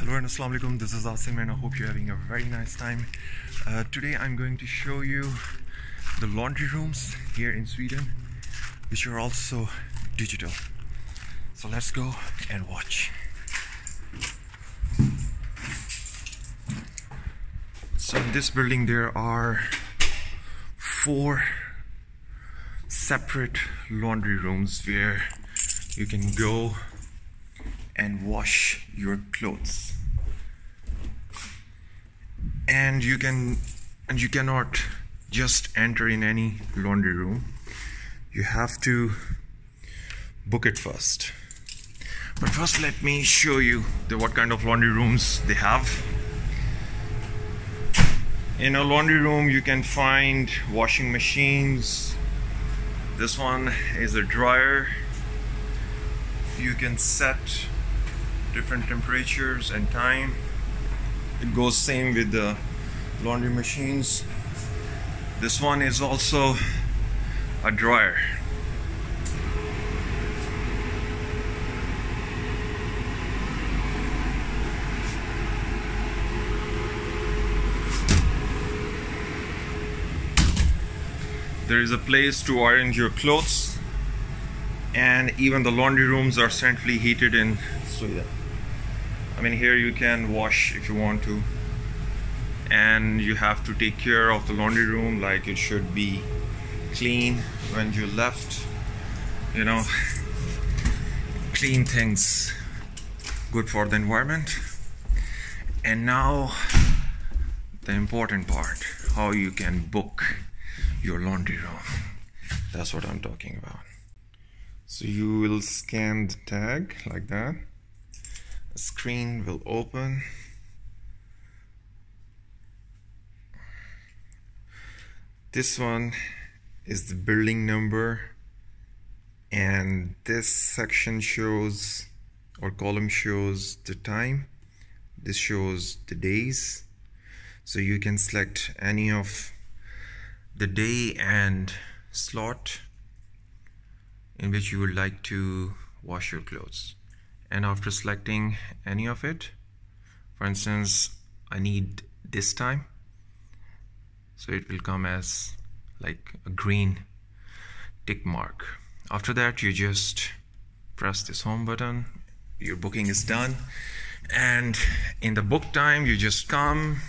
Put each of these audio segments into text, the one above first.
Hello and Assalamu alaikum, this is Asim and I hope you're having a very nice time. Today I'm going to show you the laundry rooms here in Sweden, which are also digital. So let's go and watch. So in this building there are 4 separate laundry rooms where you can go and wash your clothes, and you cannot just enter in any laundry room. You have to book it first. But first let me show you what kind of laundry rooms they have. In a laundry room you can find washing machines. This one is a dryer. You can set different temperatures and time. It goes same with the laundry machines. This one is also a dryer. There is a place to arrange your clothes, and even the laundry rooms are centrally heated in Sweden. I mean, here you can wash if you want to, and you have to take care of the laundry room like it should be clean when you left, you know, clean things, good for the environment. And now the important part, how you can book your laundry room. That's what I'm talking about. So you will scan the tag like that. A screen will open. This one is the building number, and this section shows, or column shows, the time. This shows the days. So you can select any of the day and slot in which you would like to wash your clothes. And after selecting any of it, for instance, I need this time, so it will come as like a green tick mark. After that, you just press this home button, your booking is done, and in the book time you just come,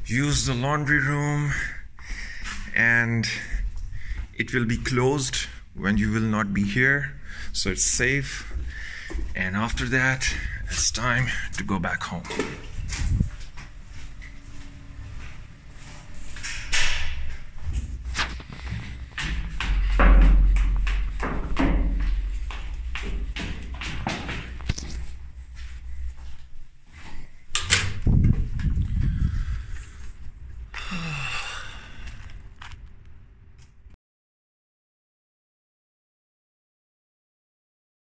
use the laundry room, and it will be closed when you will not be here, so it's safe. And after that, it's time to go back home.